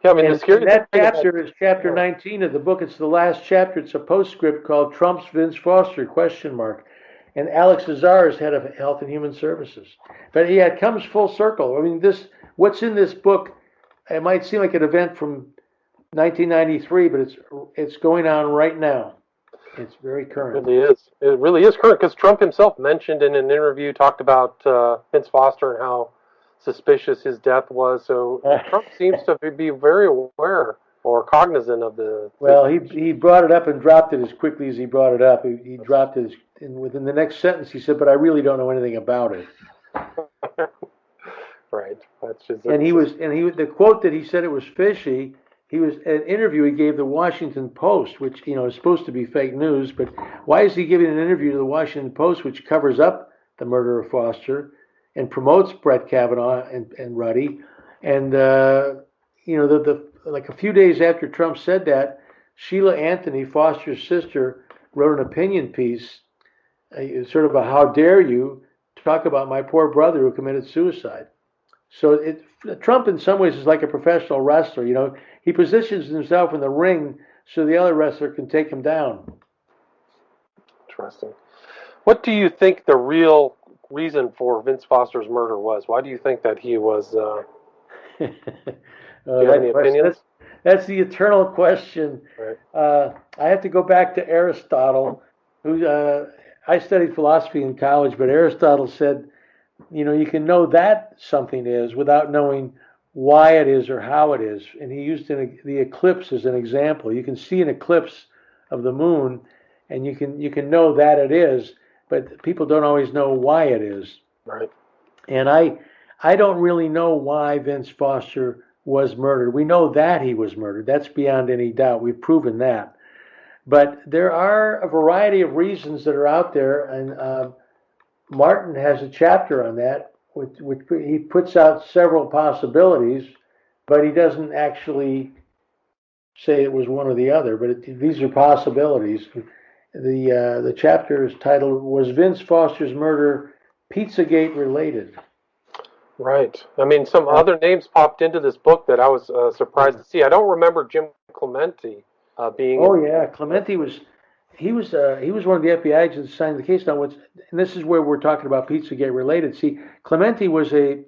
Yeah, I mean, the And scary that thing about, chapter is chapter yeah, 19 of the book. It's the last chapter. It's a postscript called Trump's Vince Foster question mark. And Alex Azar is head of Health and Human Services. But yeah, it comes full circle. I mean, what's in this book, it might seem like an event from 1993, but it's going on right now. It's very it current. really is. It really is current because Trump himself mentioned in an interview, talked about Vince Foster and how suspicious his death was. So Trump seems to be very aware or cognizant of the Well, situation. he brought it up and dropped it as quickly as he brought it up. He dropped it, and within the next sentence, he said, "But I really don't know anything about it." Right. That's just, And it's just the quote that he said it was fishy. He was an interview he gave the Washington Post, which is supposed to be fake news. But why is he giving an interview to the Washington Post, which covers up the murder of Foster and promotes Brett Kavanaugh and Ruddy? And like a few days after Trump said that, Sheila Anthony, Foster's sister, wrote an opinion piece, sort of a "How dare you talk about my poor brother who committed suicide." So Trump, in some ways, is like a professional wrestler. He positions himself in the ring so the other wrestler can take him down. interesting. What do you think the real reason for Vince Foster's murder was? Why do you think that he was? Do you have any That question, opinions? that's the eternal question. Right. I have to go back to Aristotle, who I studied philosophy in college, but Aristotle said, you can know that something is without knowing why it is or how it is. And he used the eclipse as an example. You can see an eclipse of the moon, and you can know that it is, but people don't always know why it is. Right. And I don't really know why Vince Foster was murdered. We know that he was murdered. That's beyond any doubt. We've proven that. But there are a variety of reasons that are out there, and Martin has a chapter on that, which he puts out several possibilities, but he doesn't actually say it was one or the other. But these are possibilities. The chapter is titled "Was Vince Foster's Murder Pizzagate Related?" Right. I mean, some Now, other names popped into this book that I was surprised to see. I don't remember Jim Clementi being oh in. yeah, Clementi was he was one of the FBI agents assigned to the case. Now, and this is where we're talking about Pizzagate related. See, Clementi was a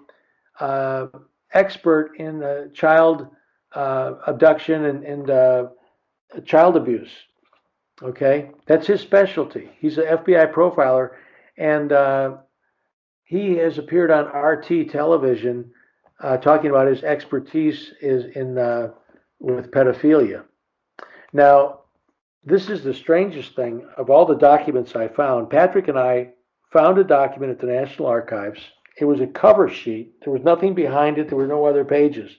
uh, expert in child abduction and child abuse. Okay, that's his specialty. He's an FBI profiler, and he has appeared on RT television talking about his expertise is in with pedophilia. Now, this is the strangest thing of all the documents I found. Patrick and I found a document at the National Archives. It was a cover sheet. There was nothing behind it. There were no other pages.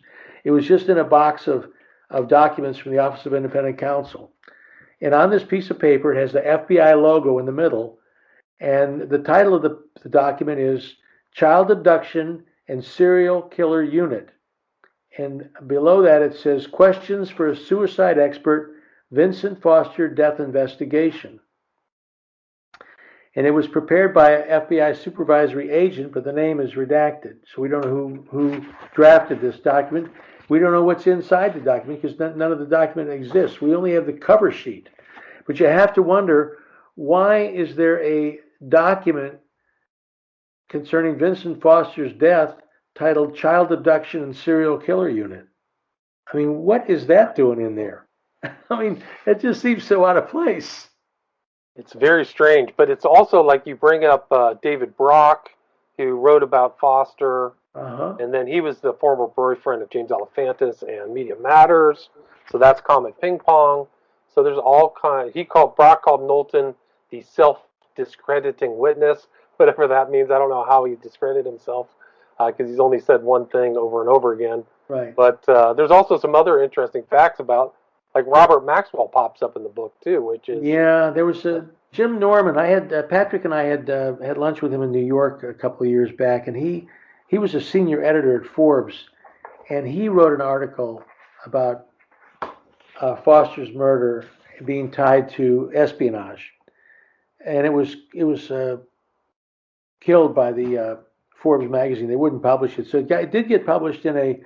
It was just in a box of documents from the Office of Independent Counsel. And on this piece of paper, it has the FBI logo in the middle. And the title of the document is Child Abduction and Serial Killer Unit. And below that, it says Questions for a Suicide Expert, Vincent Foster Death Investigation. And it was prepared by an FBI supervisory agent, but the name is redacted. So we don't know who drafted this document. We don't know what's inside the document because none of the document exists. We only have the cover sheet. But you have to wonder, why is there a document concerning Vincent Foster's death titled Child Abduction and Serial Killer Unit? I mean, what is that doing in there? I mean, it just seems so out of place. It's very strange, but it's also like you bring up David Brock, who wrote about Foster, Uh-huh. and then he was the former boyfriend of James Alefantis and Media Matters, so that's Comet Ping Pong. So there's all kind. Brock called Knowlton the self-discrediting witness, whatever that means. I don't know how he discredited himself because he's only said one thing over and over again. Right. But there's also some other interesting facts about, like Robert Maxwell pops up in the book too, which is there was Jim Norman. I had Patrick and I had lunch with him in New York a couple of years back, and he was a senior editor at Forbes, and he wrote an article about Foster's murder being tied to espionage, and it was killed by the Forbes magazine. They wouldn't publish it, so it did get published in a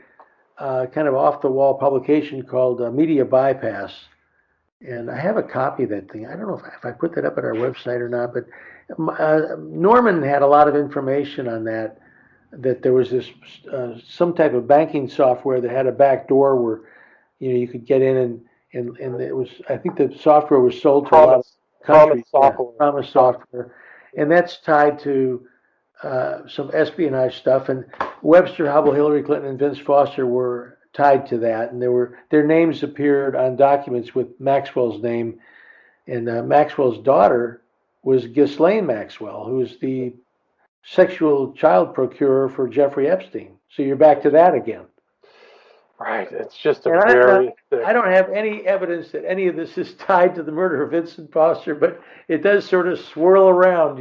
kind of off-the-wall publication called Media Bypass. And I have a copy of that thing. I don't know if I put that up at our website or not, but Norman had a lot of information on that there was this some type of banking software that had a back door where you could get in and it was, I think the software was sold to a lot of countries. Promise software. And that's tied to some espionage stuff, and Webster, Hubble, Hillary Clinton, and Vince Foster were tied to that, and their names appeared on documents with Maxwell's name, and Maxwell's daughter was Ghislaine Maxwell, who's the sexual child procurer for Jeffrey Epstein. So you're back to that again. Right. It's just I don't have any evidence that any of this is tied to the murder of Vincent Foster, but it does sort of swirl around,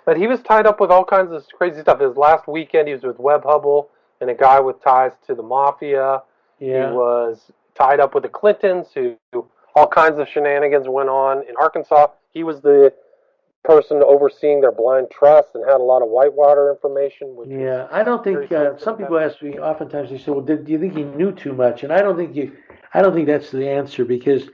But he was tied up with all kinds of crazy stuff. His last weekend, he was with Webb Hubble and a guy with ties to the mafia. Yeah. He was tied up with the Clintons, who all kinds of shenanigans went on in Arkansas. He was the person overseeing their blind trust and had a lot of Whitewater information. I don't think some people ask me. Oftentimes they say, "Well, do you think he knew too much?" And I don't think that's the answer, because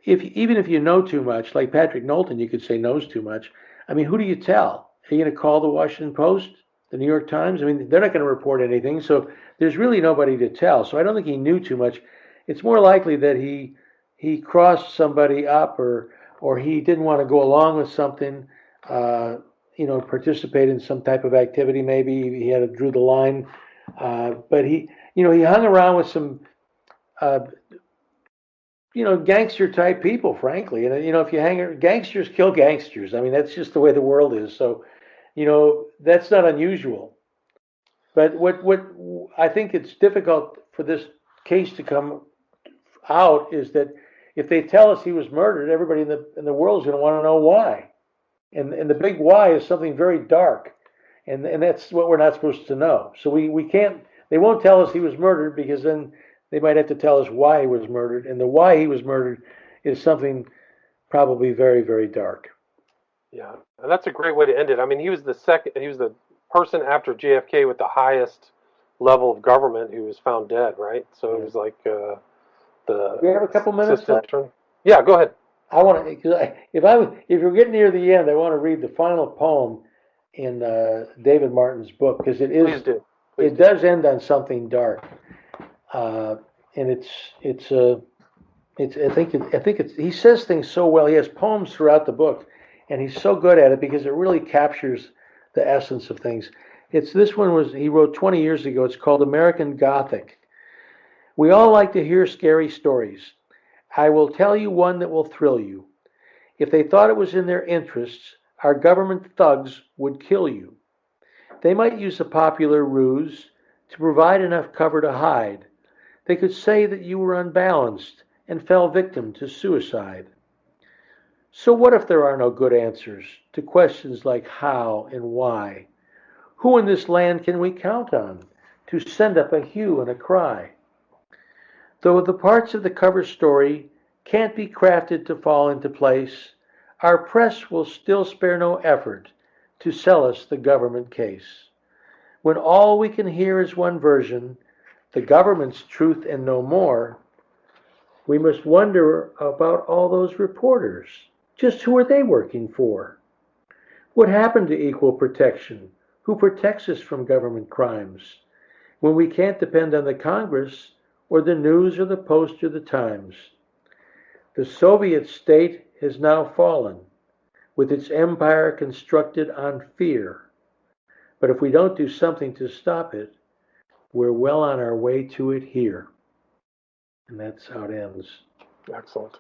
even if you know too much, like Patrick Knowlton, you could say knows too much. I mean, who do you tell? Are you going to call the Washington Post, the New York Times? I mean, they're not going to report anything, so there's really nobody to tell. So I don't think he knew too much. It's more likely that he crossed somebody up, or he didn't want to go along with something, participate in some type of activity. Maybe he drew the line, but he hung around with some gangster type people, frankly. And if gangsters kill gangsters. I mean, that's just the way the world is. So, that's not unusual. But what I think it's difficult for this case to come out is that if they tell us he was murdered, everybody in the world is going to want to know why. And the big why is something very dark. And that's what we're not supposed to know. So we can't, they won't tell us he was murdered, because then they might have to tell us why he was murdered. And the why he was murdered is something probably very, very dark. Yeah, and that's a great way to end it. I mean, he was the person after JFK with the highest level of government who was found dead, right? So it was like the. Do you have a couple minutes left? Yeah, go ahead. I want to, if you're getting near the end, I want to read the final poem in David Martin's book, because it is. Please do. It does end on something dark, and I think he says things so well. He has poems throughout the book, and he's so good at it because it really captures the essence of things. This one he wrote 20 years ago. It's called American Gothic. We all like to hear scary stories. I will tell you one that will thrill you. If they thought it was in their interests, our government thugs would kill you. They might use a popular ruse to provide enough cover to hide. They could say that you were unbalanced and fell victim to suicide. So what if there are no good answers to questions like how and why? Who in this land can we count on to send up a hue and a cry? Though the parts of the cover story can't be crafted to fall into place, our press will still spare no effort to sell us the government case. When all we can hear is one version, the government's truth and no more, we must wonder about all those reporters. Just who are they working for? What happened to equal protection? Who protects us from government crimes? When we can't depend on the Congress or the news or the Post or the Times. The Soviet state has now fallen, with its empire constructed on fear. But if we don't do something to stop it, we're well on our way to it here. And that's how it ends. Excellent.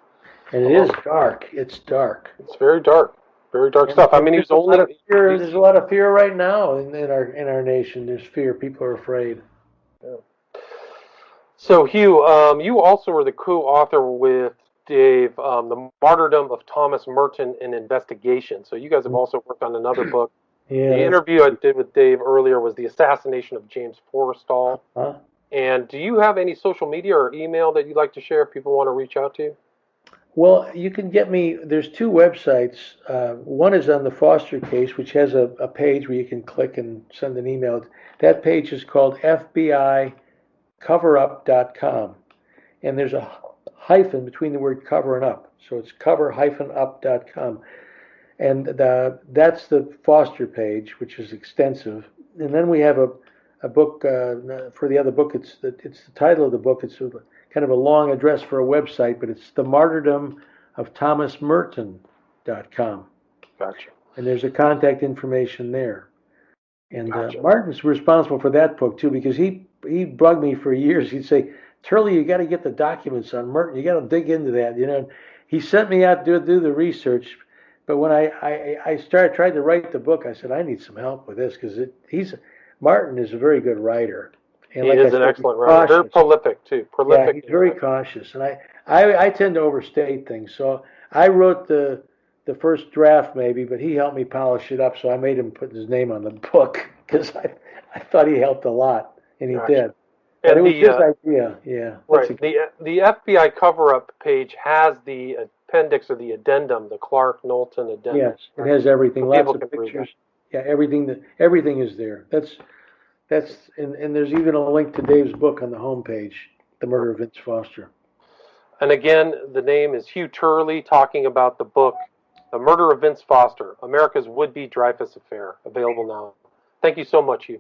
And it is dark. It's dark. It's very dark. Very dark stuff. I mean, he's only. There's a lot of fear right now in our nation. There's fear. People are afraid. Yeah. So, Hugh, you also were the co-author with Dave, The Martyrdom of Thomas Merton, an Investigation. So you guys have also worked on another book. Yeah. The interview I did with Dave earlier was The Assassination of James Forrestal. Huh? And do you have any social media or email that you'd like to share if people want to reach out to you? Well, you can get me. There's two websites. One is on the Foster case, which has a page where you can click and send an email. That page is called FBICoverup.com. And there's a hyphen between the word cover and up. So it's cover-up.com. And that's the Foster page, which is extensive. And then we have a book, for the other book, it's the title of the book. It's kind of a long address for a website, but it's The Martyrdom of Thomasmerton.com. Gotcha. And there's a contact information there. And Gotcha. Martin's responsible for that book, too, because he bugged me for years. He'd say, Turley, you got to get the documents on Merton. You got to dig into that, you know. He sent me out to do the research, but when I tried to write the book, I said, I need some help with this, because Martin is a very good writer. And he is an excellent writer. Very prolific, too. Yeah, he's very cautious. And I tend to overstate things. So I wrote the first draft, maybe, but he helped me polish it up. So I made him put his name on the book because I thought he helped a lot, and he did. But it was his idea, yeah. Right. The FBI cover-up page has the appendix or the addendum, the Clark Knowlton addendum. Yes, it has everything. So lots of pictures. Yeah, everything is there. And there's even a link to Dave's book on the homepage, The Murder of Vince Foster. And again, the name is Hugh Turley, talking about the book, The Murder of Vince Foster, America's Would-Be Dreyfus Affair, available now. Thank you so much, Hugh.